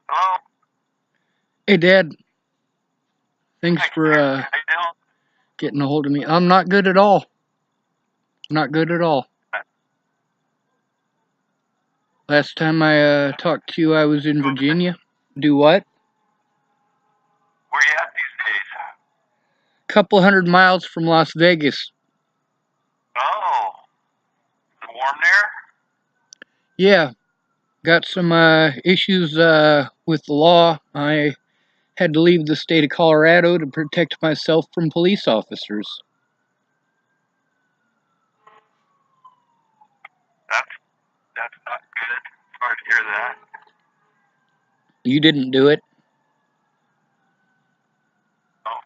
Hello? Hey, Dad. Thanks Hi, for Claire. How you doing? getting a hold of me. I'm not good at all. Not good at all. Last time I talked to you, I was in Virginia. Do what? Where you at these days? Couple 100 miles from Las Vegas. Oh, is it warm there? Yeah, got some issues with the law. I had to leave the state of Colorado to protect myself from police officers. That's that's not good. Sorry to hear that. You didn't do it. Oh.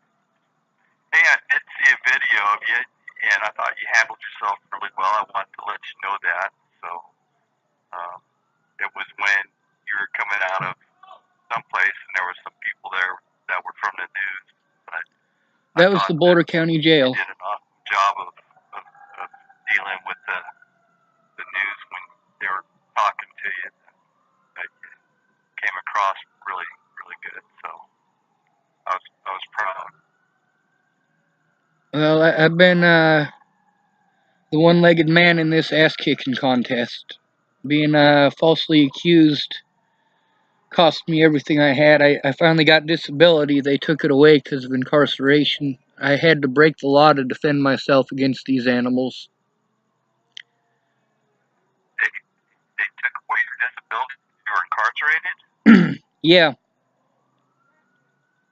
Hey, I did see a video of you, and I thought you handled yourself really well. I wanted to let you know that. So, um, it was when you were coming out of someplace, and there were some people there that were from the news. But I That was the thought that Boulder County you Jail. did an awesome job of dealing with the news when they were talking to you. That came across really, really good. So I was proud. Well, I've been the one-legged man in this ass-kicking contest. Being falsely accused cost me everything I had. I finally got disability. They took it away because of incarceration. I had to break the law to defend myself against these animals. They took away your disability. You were incarcerated, Yeah,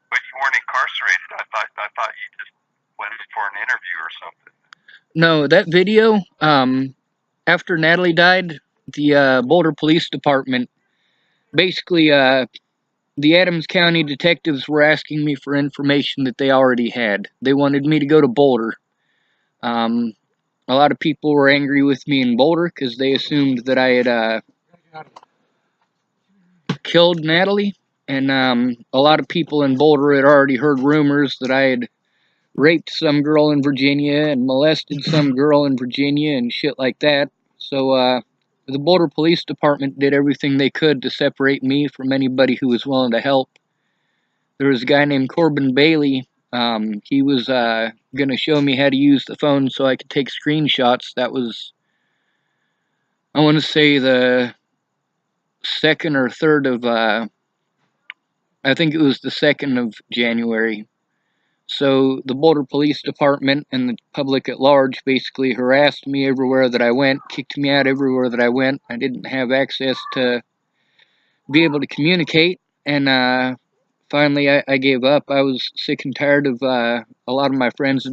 but you weren't incarcerated. I thought you just went in for an interview or something. no, that video, after Natalie died, the Boulder Police Department, basically, the Adams County detectives were asking me for information that they already had. They wanted me to go to Boulder. Um, a lot of people were angry with me in Boulder because they assumed that I had killed Natalie, and a lot of people in Boulder had already heard rumors that I had raped some girl in Virginia and molested some girl in Virginia and shit like that. So the Boulder Police Department did everything they could to separate me from anybody who was willing to help. There was a guy named Corbin Bailey. He was going to show me how to use the phone so I could take screenshots. That was, I want to say, the 2nd or 3rd of, I think it was the 2nd of January. So the Boulder Police Department and the public at large basically harassed me everywhere that I went, kicked me out everywhere that I went. I didn't have access to be able to communicate, and finally I gave up. I was sick and tired of a lot of my friends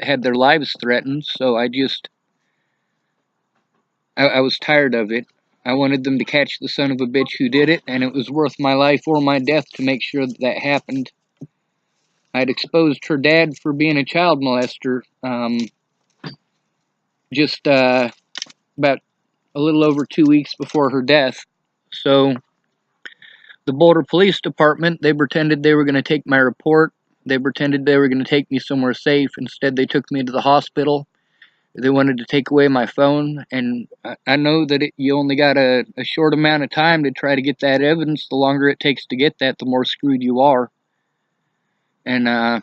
had their lives threatened, so I was tired of it. I wanted them to catch the son of a bitch who did it, and it was worth my life or my death to make sure that that happened. I'd exposed her dad for being a child molester just about a little over 2 weeks before her death. So the Boulder Police Department, they pretended they were going to take my report. They pretended they were going to take me somewhere safe. Instead, they took me to the hospital. They wanted to take away my phone, and I know that you only got a short amount of time to try to get that evidence. The longer it takes to get that, the more screwed you are. And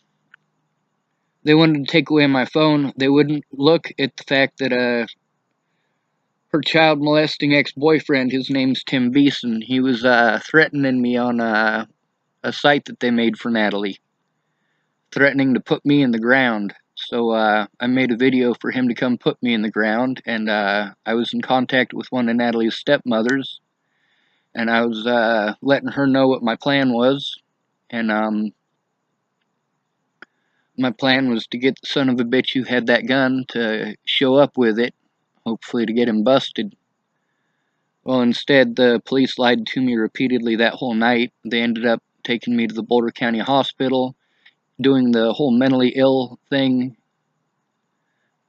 they wanted to take away my phone. They wouldn't look at the fact that her child molesting ex-boyfriend, his name's Tim Beeson, he was threatening me on a site that they made for Natalie, threatening to put me in the ground. So I made a video for him to come put me in the ground, and I was in contact with one of Natalie's stepmothers, and I was letting her know what my plan was, and my plan was to get the son of a bitch who had that gun to show up with it, hopefully to get him busted. Well, instead, the police lied to me repeatedly that whole night. They ended up taking me to the Boulder County Hospital, doing the whole mentally ill thing.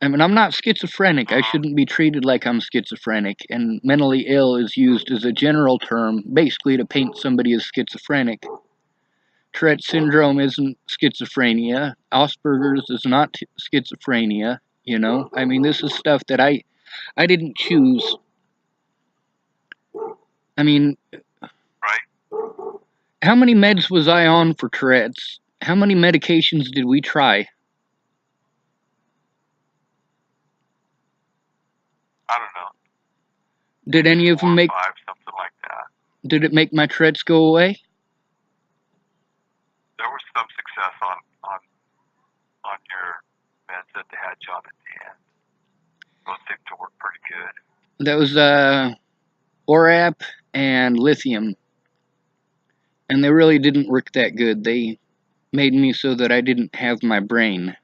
I mean, I'm not schizophrenic. I shouldn't be treated like I'm schizophrenic. And mentally ill is used as a general term, basically to paint somebody as schizophrenic. Tourette syndrome isn't schizophrenia. Asperger's is not schizophrenia. You know, I mean, this is stuff that I didn't choose. I mean, Right? How many meds was I on for Tourette's? How many medications did we try? I don't know. Did any of 4 them or make? 5, something like that. Did it make my Tourette's go away? There was some success on your meds that they had you on at the end. Those seemed to work pretty good. That was ORAP and lithium, and they really didn't work that good. They made me so that I didn't have my brain.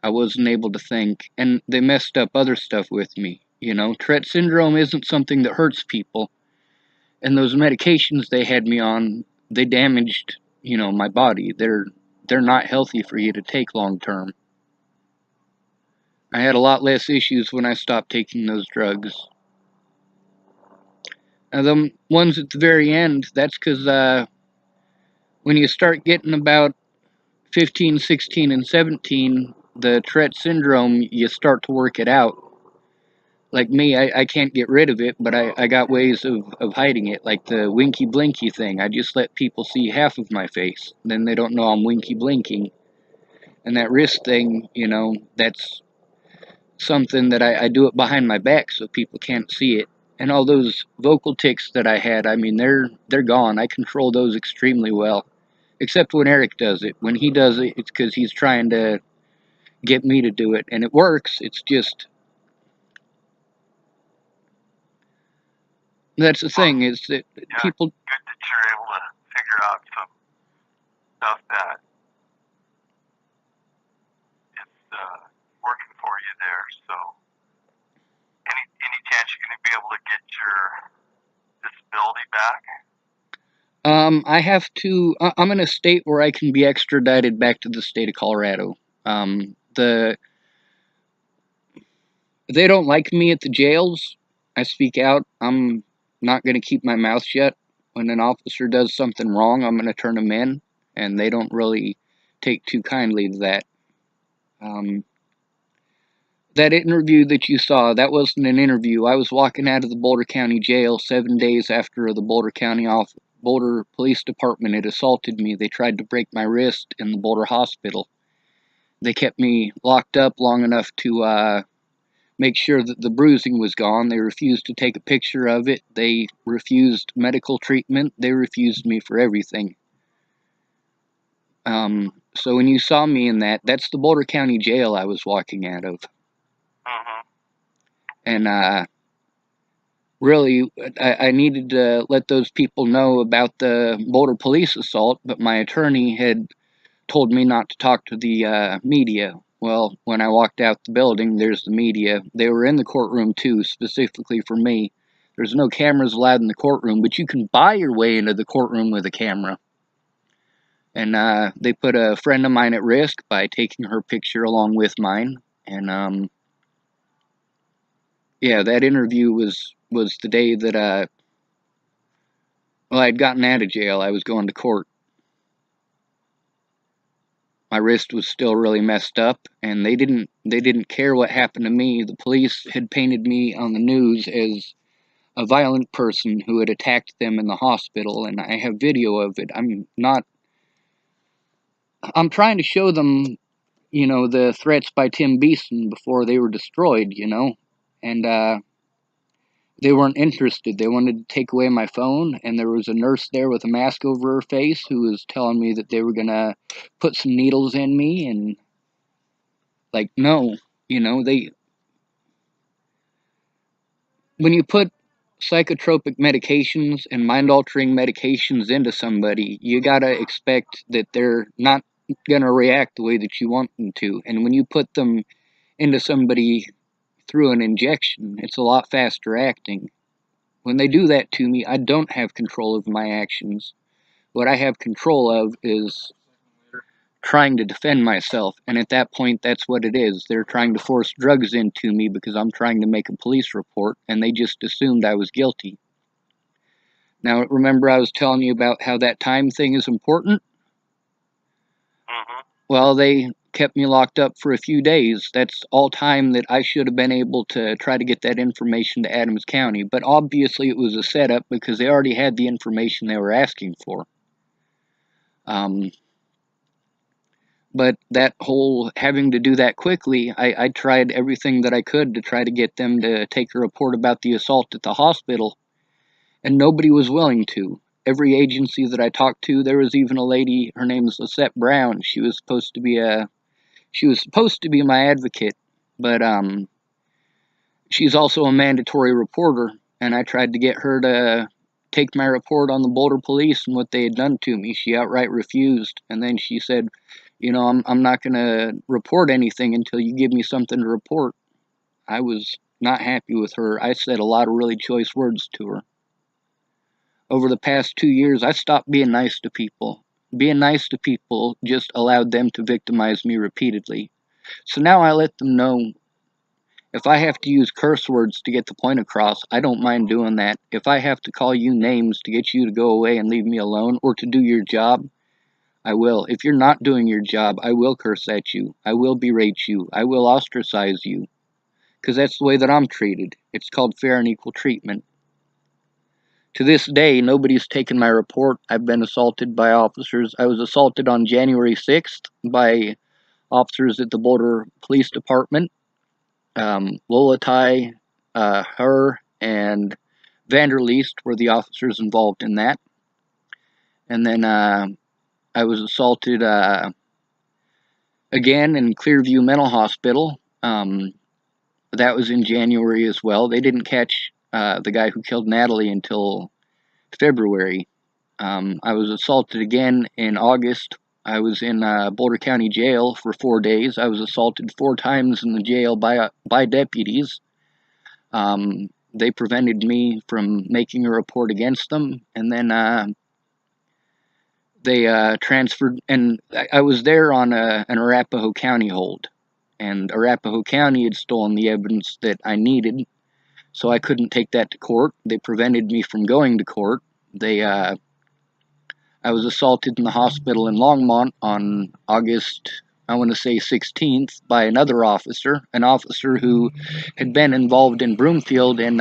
I wasn't able to think, and they messed up other stuff with me. You know, Tourette syndrome isn't something that hurts people, and those medications they had me on, they damaged, you know, my body. They're not healthy for you to take long term. I had a lot less issues when I stopped taking those drugs. Now, the ones at the very end, that's because when you start getting about 15, 16, and 17, the Tourette syndrome, you start to work it out. Like me, I can't get rid of it, but I got ways of hiding it, like the winky blinky thing. I just let people see half of my face. Then they don't know I'm winky blinking. And that wrist thing, you know, that's something that I do it behind my back so people can't see it. And all those vocal tics that I had, I mean, they're gone. I control those extremely well. Except when Eric does it. When he does it, it's because he's trying to get me to do it. And it works. It's just, that's the thing, is that people... Good that you're able to figure out some stuff that is working for you there. So, any chance you're going to be able to get your disability back? I have to. I'm in a state where I can be extradited back to the state of Colorado. They don't like me at the jails. I speak out. I'm not going to keep my mouth shut. When an officer does something wrong, I'm going to turn them in, and they don't really take too kindly to that. That interview that you saw, that wasn't an interview. I was walking out of the Boulder County Jail 7 days after the Boulder Police Department had assaulted me. They tried to break my wrist in the Boulder Hospital. They kept me locked up long enough to make sure that the bruising was gone. They refused to take a picture of it. They refused medical treatment. They refused me for everything. So when you saw me in that, that's the Boulder County Jail I was walking out of. And really, I needed to let those people know about the Boulder police assault, but my attorney had told me not to talk to the media. Well, when I walked out the building, there's the media. They were in the courtroom too, specifically for me. There's no cameras allowed in the courtroom, but you can buy your way into the courtroom with a camera. And they put a friend of mine at risk by taking her picture along with mine. And yeah, that interview was the day that well, I'd gotten out of jail. I was going to court. My wrist was still really messed up, and they didn't care what happened to me. The police had painted me on the news as a violent person who had attacked them in the hospital, and I have video of it. I'm trying to show them, you know, the threats by Tim Beeson before they were destroyed, you know, and they weren't interested. They wanted to take away my phone, and there was a nurse there with a mask over her face who was telling me that they were gonna put some needles in me, and like, no, you know, when you put psychotropic medications and mind-altering medications into somebody, you gotta expect that they're not gonna react the way that you want them to. And when you put them into somebody through an injection, it's a lot faster acting. When they do that to me, I don't have control of my actions. What I have control of is trying to defend myself, and at that point, that's what it is. They're trying to force drugs into me because I'm trying to make a police report, and they just assumed I was guilty. Now, remember I was telling you about how that time thing is important? Well, they kept me locked up for a few days. That's all time that I should have been able to try to get that information to Adams County, but obviously it was a setup because they already had the information they were asking for. But that whole having to do that quickly, I tried everything that I could to try to get them to take a report about the assault at the hospital, and nobody was willing to. Every agency that I talked to, there was even a lady, her name is Lisette Brown. She was supposed to be my advocate, but she's also a mandatory reporter, and I tried to get her to take my report on the Boulder police and what they had done to me. She outright refused, and then she said, I'm not going to report anything until you give me something to report. I was not happy with her. I said a lot of really choice words to her. Over the past 2 years, I stopped being nice to people. Being nice to people just allowed them to victimize me repeatedly. So now I let them know if I have to use curse words to get the point across, I don't mind doing that. If I have to call you names to get you to go away and leave me alone or to do your job, I will. If you're not doing your job, I will curse at you. I will berate you. I will ostracize you. Because that's the way that I'm treated. It's called fair and equal treatment. To this day, nobody's taken my report. I've been assaulted by officers. I was assaulted on January 6th by officers at the Boulder Police Department. Lolatai, her, and Vanderleest were the officers involved in that. And then I was assaulted again in Clearview Mental Hospital. That was in January as well. They didn't catch the guy who killed Natalie until February. I was assaulted again in August. I was in Boulder County Jail for 4 days. I was assaulted 4 times in the jail by deputies. They prevented me from making a report against them, and then they transferred. And I was there on an Arapahoe County hold, and Arapahoe County had stolen the evidence that I needed, so I couldn't take that to court. They prevented me from going to court. I was assaulted in the hospital in Longmont on August, I want to say 16th, by another officer, an officer who had been involved in Broomfield in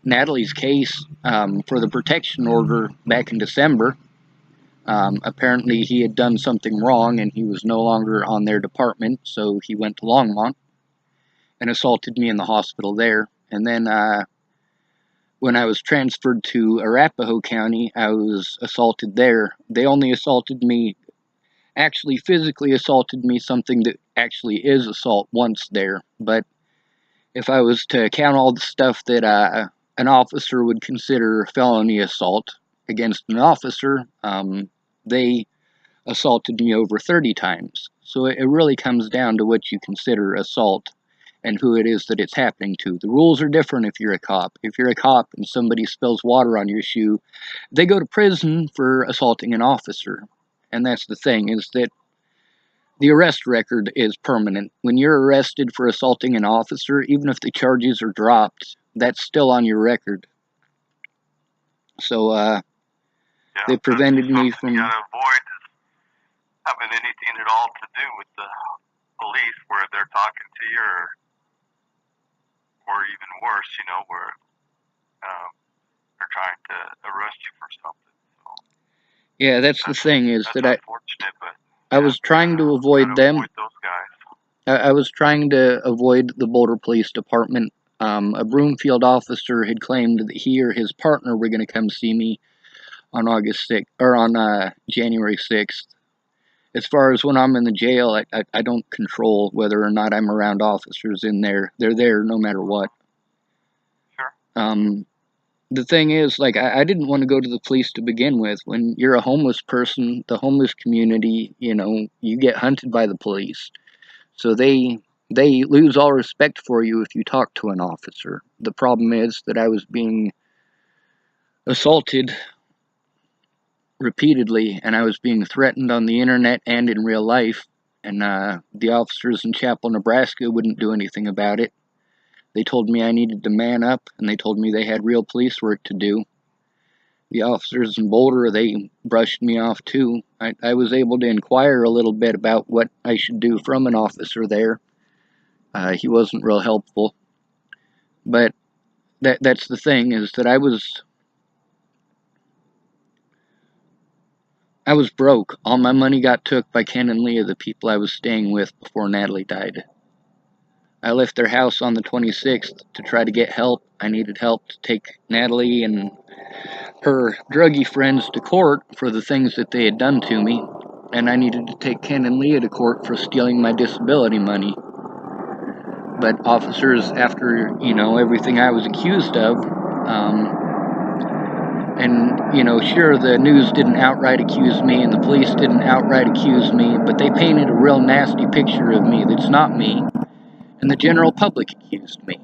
Natalie's case for the protection order back in December. Apparently he had done something wrong and he was no longer on their department, so he went to Longmont and assaulted me in the hospital there. And then when I was transferred to Arapahoe County, I was assaulted there. They only assaulted me, actually physically assaulted me, something that actually is assault, once there. But if I was to count all the stuff that an officer would consider felony assault against an officer, they assaulted me over 30 times. So it really comes down to what you consider assault and who it is that it's happening to. The rules are different if you're a cop. If you're a cop and somebody spills water on your shoe, they go to prison for assaulting an officer. And that's the thing, is that the arrest record is permanent. When you're arrested for assaulting an officer, even if the charges are dropped, that's still on your record. So they prevented me from... You gotta avoid having anything at all to do with the police where they're talking to you, or even worse, where they're trying to arrest you for something. So, yeah, that's the thing, is that unfortunate, but I was trying to avoid them. Avoid those guys. I was trying to avoid the Boulder Police Department. A Broomfield officer had claimed that he or his partner were going to come see me on August 6th, or on January 6th. As far as when I'm in the jail, I don't control whether or not I'm around officers in there. They're there no matter what. Sure. The thing is, like, I didn't want to go to the police to begin with. When you're a homeless person, the homeless community, you get hunted by the police. So they lose all respect for you if you talk to an officer. The problem is that I was being assaulted repeatedly, and I was being threatened on the internet and in real life, and the officers in Chapel, Nebraska wouldn't do anything about it. They told me I needed to man up, and they told me they had real police work to do. The officers in Boulder, they brushed me off too. I was able to inquire a little bit about what I should do from an officer there. He wasn't real helpful. But that's the thing, is that I was broke. All my money got took by Ken and Leah, the people I was staying with before Natalie died. I left their house on the 26th to try to get help. I needed help to take Natalie and her druggy friends to court for the things that they had done to me, and I needed to take Ken and Leah to court for stealing my disability money. But officers, after, everything I was accused of, and, sure, the news didn't outright accuse me and the police didn't outright accuse me, but they painted a real nasty picture of me that's not me, and the general public accused me.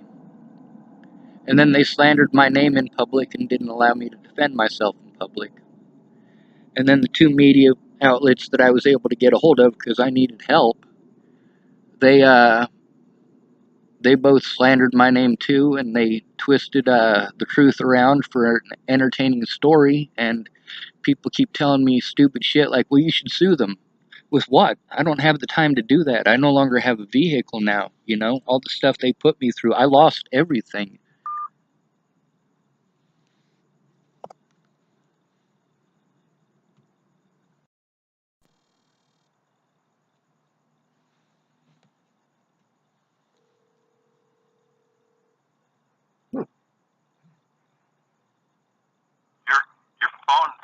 And then they slandered my name in public and didn't allow me to defend myself in public. And then the two media outlets that I was able to get a hold of because I needed help, they both slandered my name too, and they twisted the truth around for an entertaining story, and people keep telling me stupid shit like, well, you should sue them. With what? I don't have the time to do that. I no longer have a vehicle now, all the stuff they put me through. I lost everything. Your phone's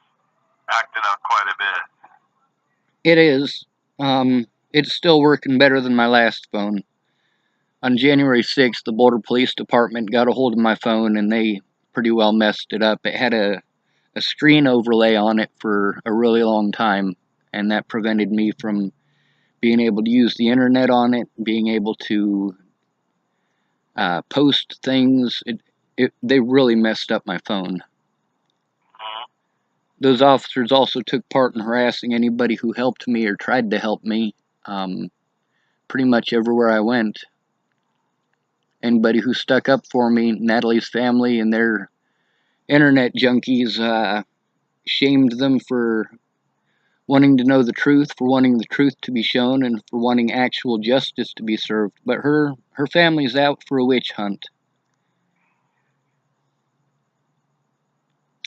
acting out quite a bit. It is. It's still working better than my last phone. On January 6th, the Boulder Police Department got a hold of my phone and they pretty well messed it up. It had a screen overlay on it for a really long time, and that prevented me from being able to use the internet on it, being able to post things. They really messed up my phone. Those officers also took part in harassing anybody who helped me or tried to help me, pretty much everywhere I went. Anybody who stuck up for me, Natalie's family and their internet junkies, shamed them for wanting to know the truth, for wanting the truth to be shown, and for wanting actual justice to be served. But her family's out for a witch hunt.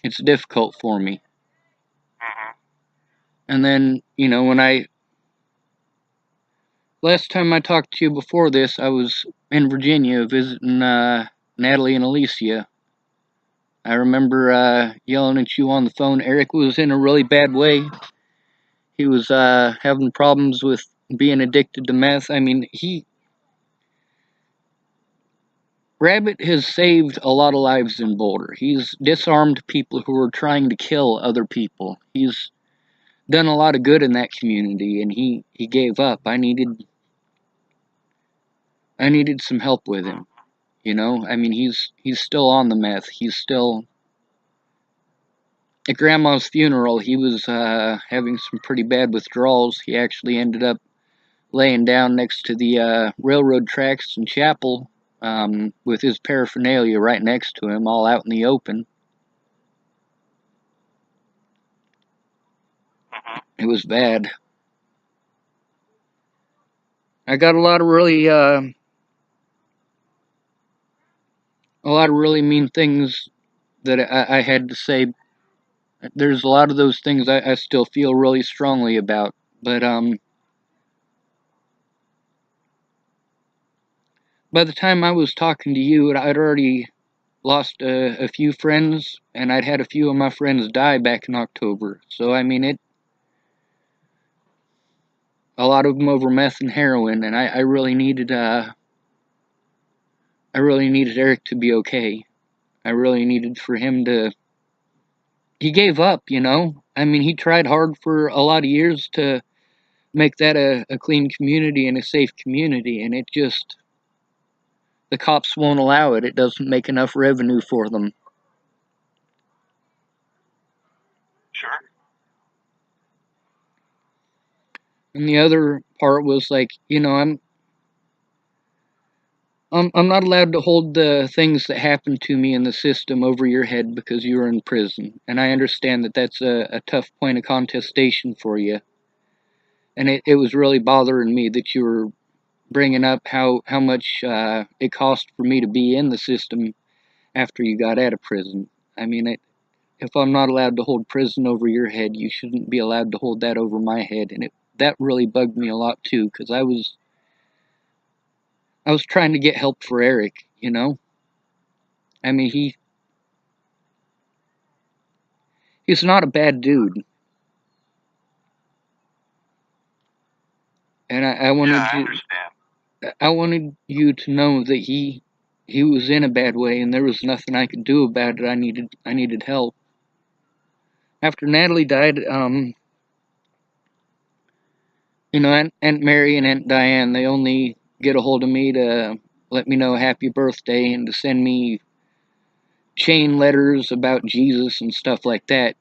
It's difficult for me. And then, last time I talked to you before this, I was in Virginia visiting Natalie and Alicia. I remember yelling at you on the phone. Eric was in a really bad way. He was having problems with being addicted to meth. I mean, Rabbit has saved a lot of lives in Boulder. He's disarmed people who were trying to kill other people. He's done a lot of good in that community, and he gave up. I needed some help with him. I mean, he's still on the meth. He's still at Grandma's funeral. He was having some pretty bad withdrawals. He actually ended up laying down next to the railroad tracks in Chapel, with his paraphernalia right next to him, all out in the open. It was bad. I got a lot of really mean things that I had to say. There's a lot of those things I still feel really strongly about, but by the time I was talking to you, I'd already lost a few friends, and I'd had a few of my friends die back in October. So I mean, a lot of them over meth and heroin, and I really needed Eric to be okay. I really needed for him to. He gave up, I mean, he tried hard for a lot of years to make that a clean community and a safe community, and it just, the cops won't allow it. It doesn't make enough revenue for them. Sure. And the other part was like, I'm not allowed to hold the things that happened to me in the system over your head because you were in prison. And I understand that that's a tough point of contestation for you. And it was really bothering me that you were bringing up how much it cost for me to be in the system after you got out of prison. I mean, it if I'm not allowed to hold prison over your head, you shouldn't be allowed to hold that over my head. And that really bugged me a lot too, because I was trying to get help for Eric, you know? I mean, he's not a bad dude. And Yeah, I understand. I wanted you to know that he was in a bad way and there was nothing I could do about it. I needed help. After Natalie died, you know, Aunt Mary and Aunt Diane, they only get a hold of me to let me know happy birthday and to send me chain letters about Jesus and stuff like that.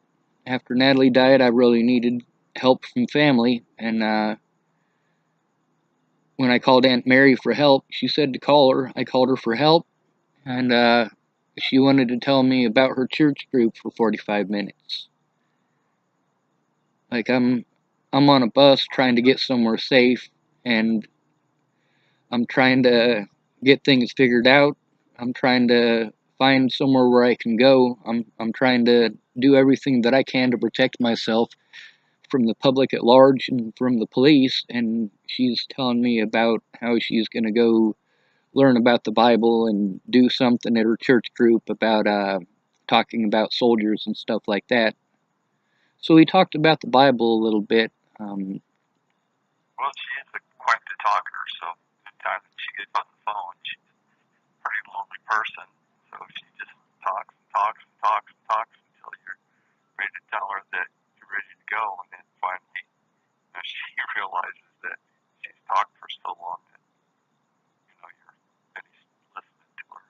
After Natalie died, I really needed help from family, and when I called Aunt Mary for help, she said to call her. I called her for help, and she wanted to tell me about her church group for 45 minutes. Like I'm on a bus trying to get somewhere safe, and I'm trying to get things figured out. I'm trying to find somewhere where I can go. I'm trying to do everything that I can to protect myself from the public at large and from the police. And she's telling me about how she's going to go learn about the Bible and do something at her church group about talking about soldiers and stuff like that. So we talked about the Bible a little bit. Well, she is quite the talker, so anytime that she gets on the phone, she's a pretty lonely person. So she just talks and talks and talks and talks until you're ready to tell her that you're ready to go. And then finally, she realizes that she's talked for so long that, you're finished listening to her.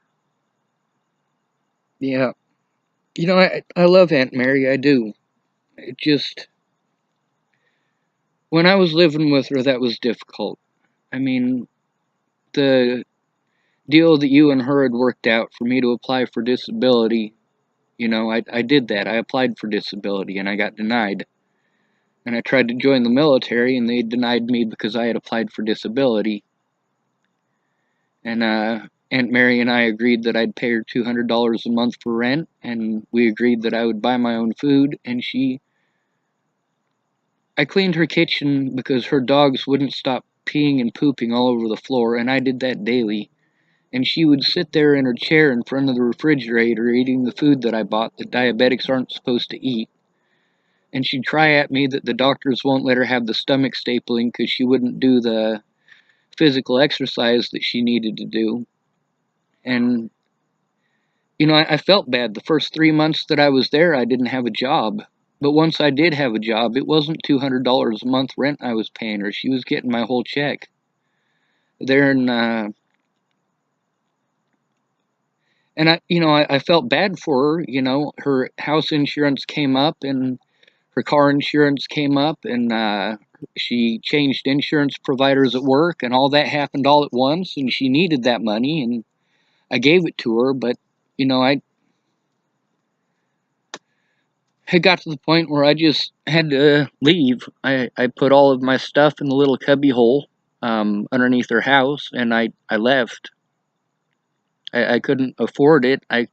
Yeah, you know, I love Aunt Mary. I do. It just, when I was living with her, that was difficult. I mean, the deal that you and her had worked out for me to apply for disability, you know, I did that. I applied for disability and I got denied. And I tried to join the military and they denied me because I had applied for disability. And Aunt Mary and I agreed that I'd pay her $200 a month for rent, and we agreed that I would buy my own food. And I cleaned her kitchen because her dogs wouldn't stop peeing and pooping all over the floor, and I did that daily. And she would sit there in her chair in front of the refrigerator eating the food that I bought that diabetics aren't supposed to eat. And she'd cry at me that the doctors won't let her have the stomach stapling because she wouldn't do the physical exercise that she needed to do. And, you know, I felt bad. The first 3 months that I was there, I didn't have a job. But once I did have a job, it wasn't $200 a month rent I was paying her. She was getting my whole check. There in, and I felt bad for her. You know, her house insurance came up and her car insurance came up, and she changed insurance providers at work, and all that happened all at once, and she needed that money, and I gave it to her. But, you know, I it got to the point where I just had to leave. I put all of my stuff in the little cubby hole underneath her house, and I left. I couldn't afford it. I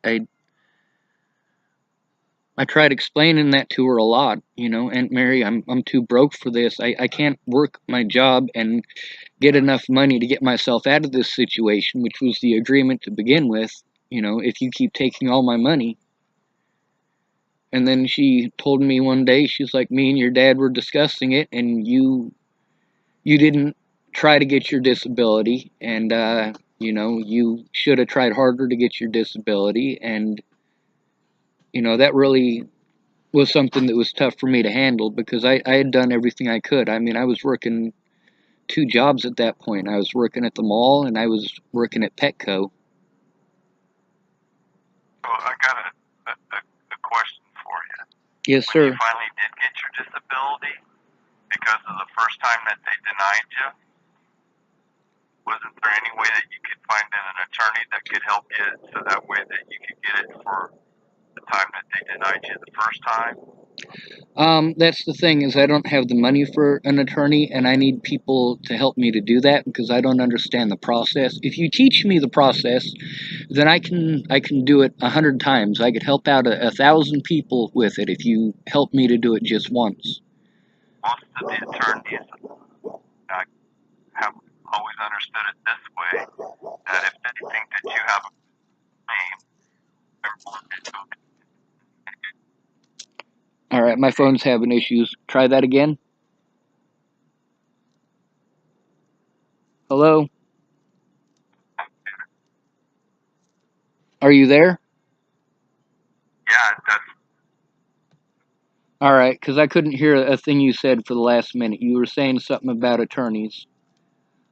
tried explaining that to her a lot. You know, Aunt Mary, I'm too broke for this. I can't work my job and get enough money to get myself out of this situation, which was the agreement to begin with. You know, if you keep taking all my money. And then she told me one day, she's like, me and your dad were discussing it, and you didn't try to get your disability, and you know, you should have tried harder to get your disability. And you know, that really was something that was tough for me to handle because I had done everything I could. I mean, I was working 2 jobs at that point. I was working at the mall and I was working at Petco. So I got a question for you. Yes, When sir. you finally did get your disability, because of the first time that they denied you, wasn't there any way that you could find an attorney that could help you so that way that you could get it for the time that they denied you the first time? That's the thing is I don't have the money for an attorney, and I need people to help me to do that because I don't understand the process. If you teach me the process, then I can do it 100 times. I could help out 1,000 people with it if you help me to do it just once. Most of the attorneys have always understood it this way, that if they think that you have a claim, All right, my phone's having issues. Try that again. Hello? Are you there? yeah, that's All right, because I couldn't hear a thing you said for the last minute. You were saying something about attorneys.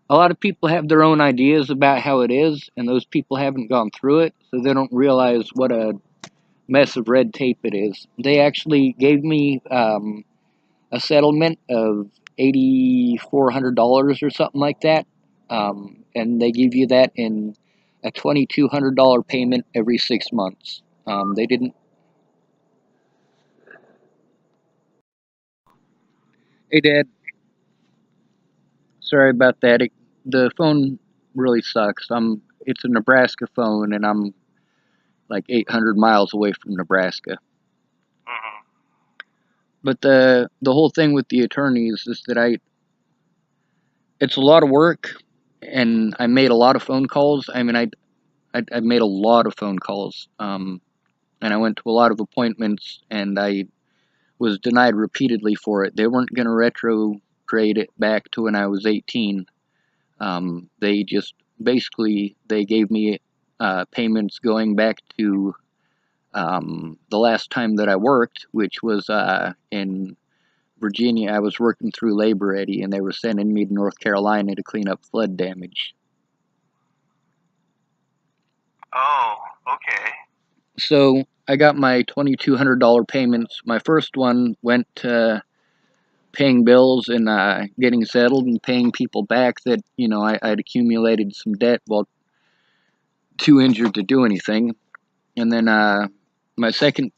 A lot of people have their own ideas about how it is, and those people haven't gone through it, so they don't realize what a mess of red tape it is. They actually gave me a settlement of $8,400 or something like that, and they give you that in a $2,200 payment every 6 months. They didn't. Hey, Dad. Sorry about that. The phone really sucks. It's a Nebraska phone, and I'm like 800 miles away from Nebraska. mm-hmm. But the whole thing with the attorneys is that it's a lot of work, and I made a lot of phone calls. I mean, I made a lot of phone calls, and I went to a lot of appointments, and I was denied repeatedly for it. They weren't going to retrograde it back to when I was 18. They just basically they gave me payments going back to the last time that I worked, which was in Virginia. I was working through Labor Ready, and they were sending me to North Carolina to clean up flood damage. Oh, okay. So I got my $2,200 payments. My first one went to paying bills and getting settled and paying people back that I'd accumulated some debt while too injured to do anything. And then my second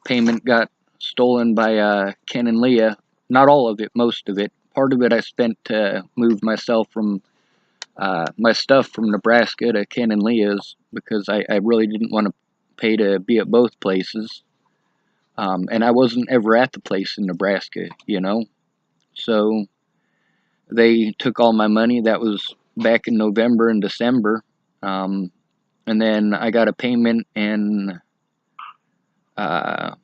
payment got stolen by Ken and Leah. Not all of it, most of it. Part of it I spent to move myself from my stuff from Nebraska to Ken and Leah's because I really didn't want to pay to be at both places. And I wasn't ever at the place in Nebraska, So they took all my money. That was back in November and December. And then I got a payment in, I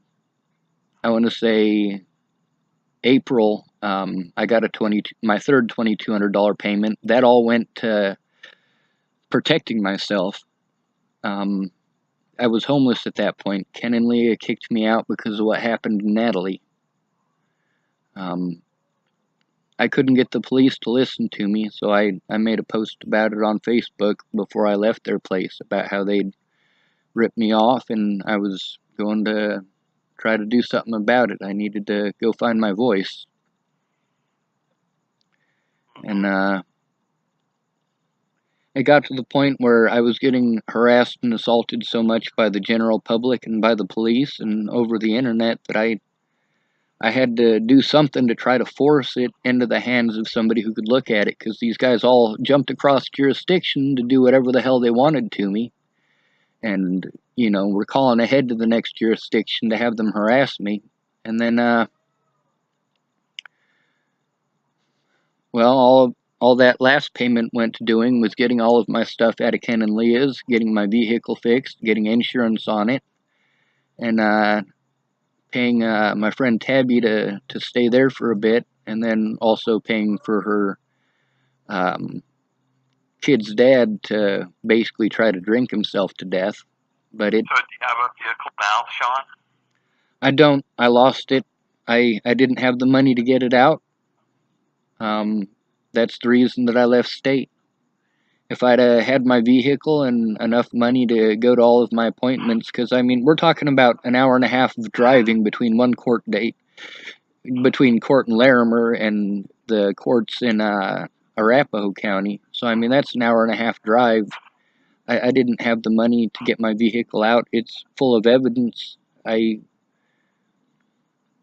want to say April. I got my third $2,200 payment. That all went to protecting myself. I was homeless at that point. Ken and Leah kicked me out because of what happened to Natalie. I couldn't get the police to listen to me, so I made a post about it on Facebook before I left their place about how they'd ripped me off, and I was going to try to do something about it. I needed to go find my voice. And it got to the point where I was getting harassed and assaulted so much by the general public and by the police and over the internet that I had to do something to try to force it into the hands of somebody who could look at it, because these guys all jumped across jurisdiction to do whatever the hell they wanted to me. And, we're calling ahead to the next jurisdiction to have them harass me. And then, well, all that last payment went to doing was getting all of my stuff out of Ken and Leah's, getting my vehicle fixed, getting insurance on it, and paying my friend Tabby to stay there for a bit, and then also paying for her kid's dad to basically try to drink himself to death. But So do you have a vehicle now, Sean? I don't. I lost it. I didn't have the money to get it out. That's the reason that I left state. If I'd had my vehicle and enough money to go to all of my appointments, because we're talking about an hour and a half of driving between one court date, between court in Larimer and the courts in Arapahoe County. So that's an hour and a half drive. I didn't have the money to get my vehicle out. It's full of evidence.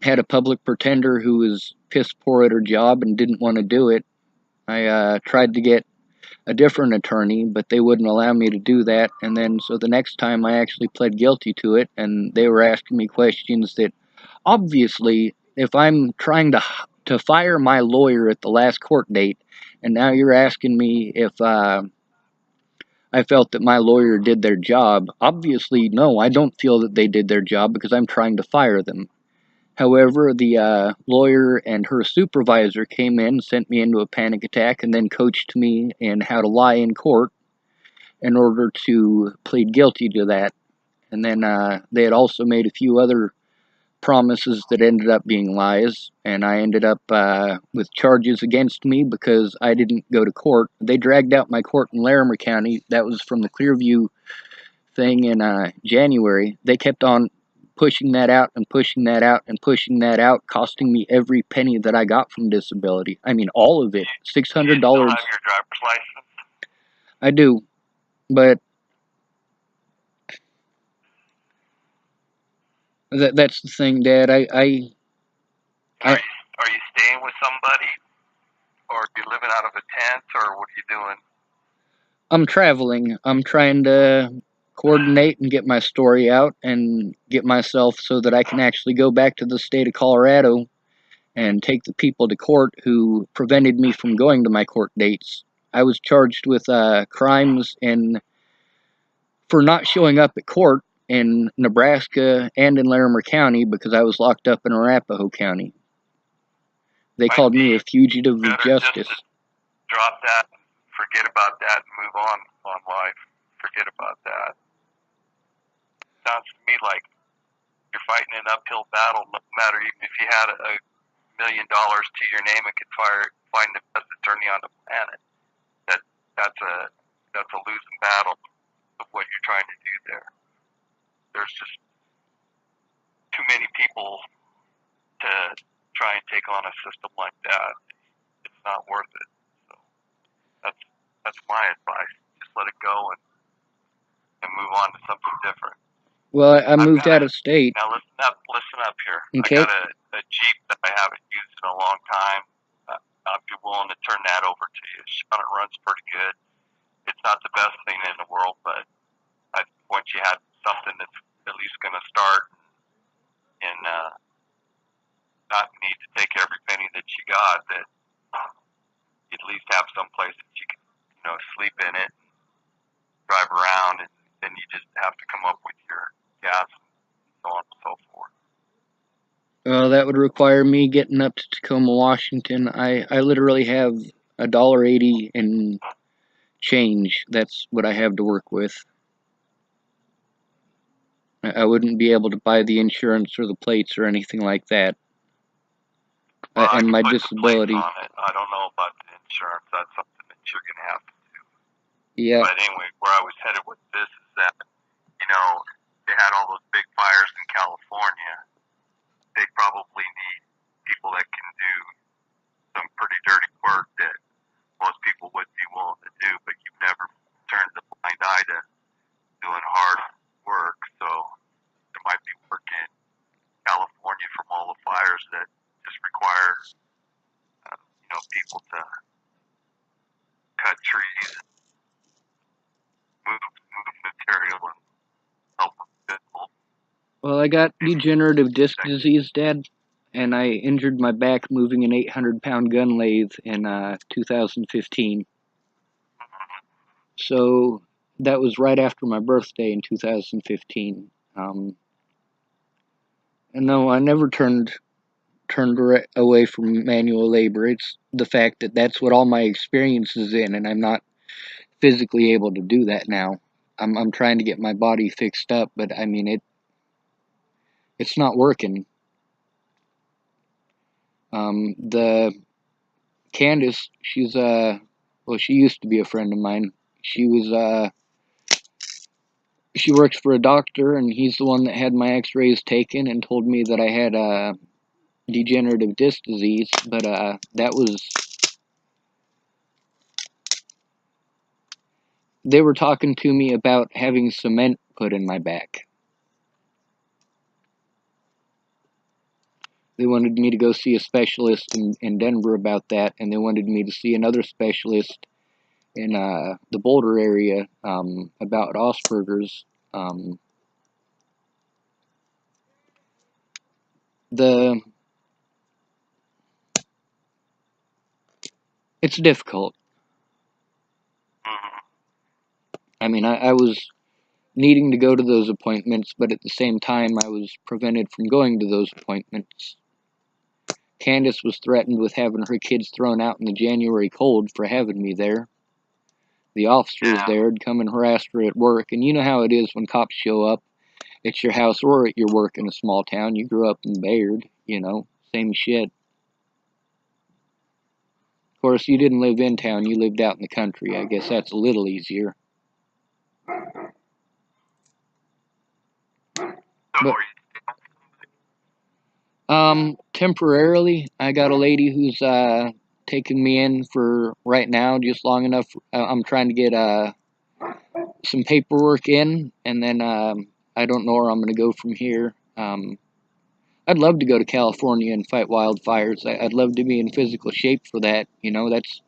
had a public pretender who was piss poor at her job and didn't want to do it. I tried to get a different attorney, but they wouldn't allow me to do that. And then, so the next time I actually pled guilty to it, and they were asking me questions that obviously, if I'm trying to fire my lawyer at the last court date, and now you're asking me if I felt that my lawyer did their job, obviously, no, I don't feel that they did their job because I'm trying to fire them. However, the lawyer and her supervisor came in, sent me into a panic attack, and then coached me in how to lie in court in order to plead guilty to that. And then they had also made a few other promises that ended up being lies, and I ended up with charges against me because I didn't go to court. They dragged out my court in Larimer County. That was from the Clearview thing in January. They kept on pushing that out and pushing that out and pushing that out, costing me every penny that I got from disability. I mean, all of it. $600. You still have your driver's license? I do, but that's the thing, Dad. Are you staying with somebody, or are you living out of a tent, or what are you doing? I'm traveling. I'm trying to coordinate and get my story out and get myself so that I can actually go back to the state of Colorado and take the people to court who prevented me from going to my court dates. I was charged with crimes for not showing up at court in Nebraska and in Larimer County because I was locked up in Arapahoe County. They called me a fugitive of justice. Just drop that, forget about that, and move on life. Forget about that. Sounds to me like you're fighting an uphill battle, no matter even if you had $1 million to your name and could find the best attorney on the planet. That's a losing battle of what you're trying to do there. There's just too many people to try and take on a system like that. It's not worth it. So that's my advice. Just let it go and move on to something different. Well, I moved out of state. Now listen up here. Okay. I got a Jeep that I haven't used in a long time. I'd be willing to turn that over to you. Sean, it runs pretty good. It's not the best thing in the world, but once you have something that's at least going to start and not need to take every penny that you got, that you at least have some place that you can, sleep in it, drive around, and then you just have to come up with your gas and so on and so forth. Well, that would require me getting up to Tacoma, Washington. I literally have $1.80 in change. That's what I have to work with. I wouldn't be able to buy the insurance or the plates or anything like that. Well, and my put disability. The plates on it. I don't know about the insurance. That's something that you're going to have to do. Yeah. But anyway, where I was headed with this is that, they had all those big fires in California. They probably need people that can do some pretty dirty work that most people wouldn't be willing to do, but you've never turned a blind eye to doing hard work. So there might be work in California from all the fires that just requires, people to cut trees, move material, and help with people. Well, I got degenerative disc disease, Dad, and I injured my back moving an 800-pound gun lathe in 2015. So that was right after my birthday in 2015. And no, I never turned away from manual labor. It's the fact that that's what all my experience is in, and I'm not physically able to do that now. I'm trying to get my body fixed up, but I mean it's not working. The Candace, she's she used to be a friend of mine. She works for a doctor, and he's the one that had my x-rays taken and told me that I had degenerative disc disease, but they were talking to me about having cement put in my back. They wanted me to go see a specialist in Denver about that, and they wanted me to see another specialist in the Boulder area about Asperger's. It's difficult. I mean, I was needing to go to those appointments, but at the same time, I was prevented from going to those appointments. Candace was threatened with having her kids thrown out in the January cold for having me there. The officers there had come and harassed her at work, and you know how it is when cops show up at your house or at your work in a small town. You grew up in Bayard, you know, same shit. Of course, you didn't live in town, you lived out in the country. I guess that's a little easier. But, temporarily, I got a lady who's taking me in for right now, just long enough. I'm trying to get some paperwork in, and then I don't know where I'm going to go from here. I'd love to go to California and fight wildfires. I'd love to be in physical shape for that. You know, that's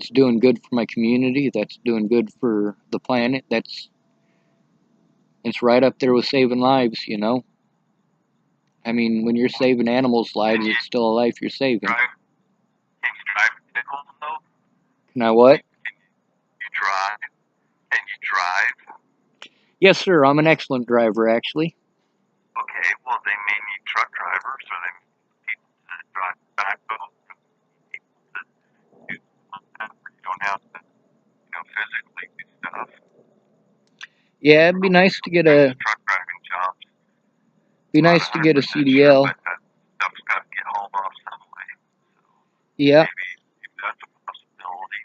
doing good for my community. That's doing good for the planet. It's right up there with saving lives, you know. I mean, when you're saving animals' lives, it's still a life you're saving. Can you drive vehicles, though? Can I what? Can you drive? Yes, sir. I'm an excellent driver, actually. Okay, well, they may need truck drivers, or they need people to drive backhoes, people to you don't have to, physically do stuff. Yeah, it'd be nice to get a truck driving jobs. Be nice to get a CDL. Sure, but that stuff's got to get hauled off some way. So yeah. Maybe that's a possibility.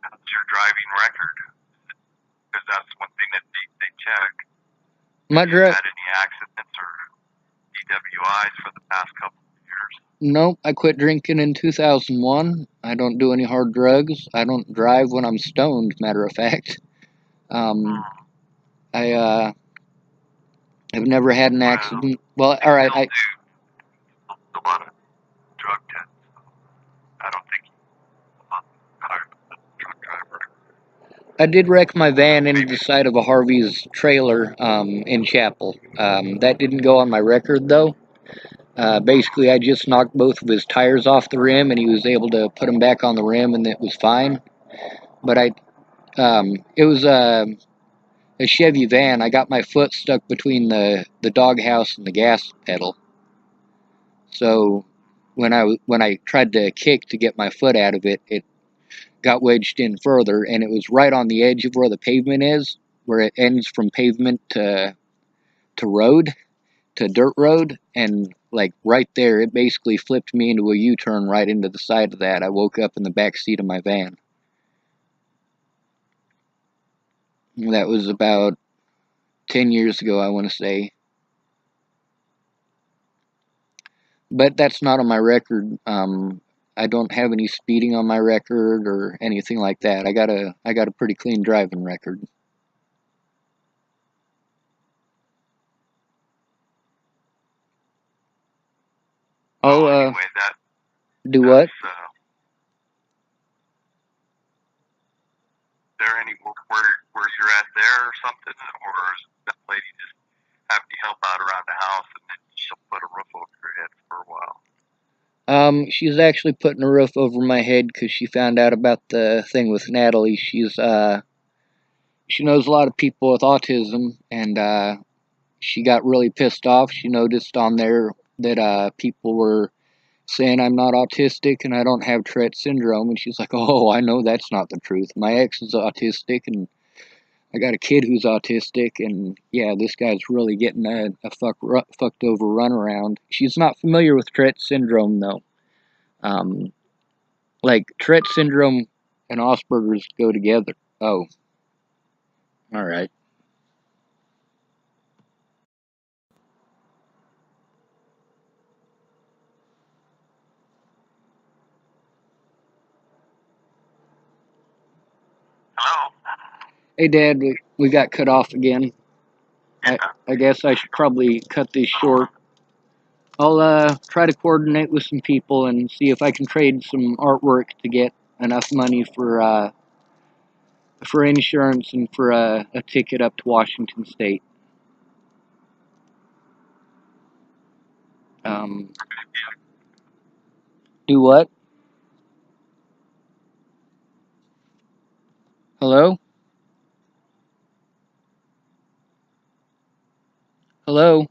That's your driving record, because that's one thing that they check. Have you had any accidents or DWIs for the past couple of years? Nope, I quit drinking in 2001. I don't do any hard drugs. I don't drive when I'm stoned, matter of fact. I've never had an accident. Well, all right. Do a lot of drug tests. I don't think you're a truck driver. I did wreck my van into the side of a Harvey's trailer in Chapel. That didn't go on my record, though. Basically, I just knocked both of his tires off the rim, and he was able to put them back on the rim, and it was fine. But it was a Chevy van. I got my foot stuck between the doghouse and the gas pedal. So when I tried to kick to get my foot out of it, it got wedged in further, and it was right on the edge of where the pavement is, where it ends from pavement to dirt road, and like right there, it basically flipped me into a U-turn right into the side of that. I woke up in the back seat of my van. That was about 10 years ago, I want to say. But that's not on my record. I don't have any speeding on my record or anything like that. I got a pretty clean driving record. Anyway, do what? Is there any where you're at there or something, or is that lady just having you help out around the house and then she'll put a roof over your head for a while? She's actually putting a roof over my head because she found out about the thing with Natalie. She knows a lot of people with autism, and she got really pissed off. She noticed on there that people were saying I'm not autistic and I don't have Tourette syndrome, and she's like, oh, I know that's not the truth. My ex is autistic, and I got a kid who's autistic, and yeah, this guy's really getting a fucked over runaround. She's not familiar with Tourette syndrome, though. Like, Tourette syndrome and Asperger's go together. Oh. Alright. Hello? Hey, Dad, we got cut off again. I guess I should probably cut this short. I'll try to coordinate with some people and see if I can trade some artwork to get enough money for insurance and for a ticket up to Washington State. Um, do what? Hello? Hello?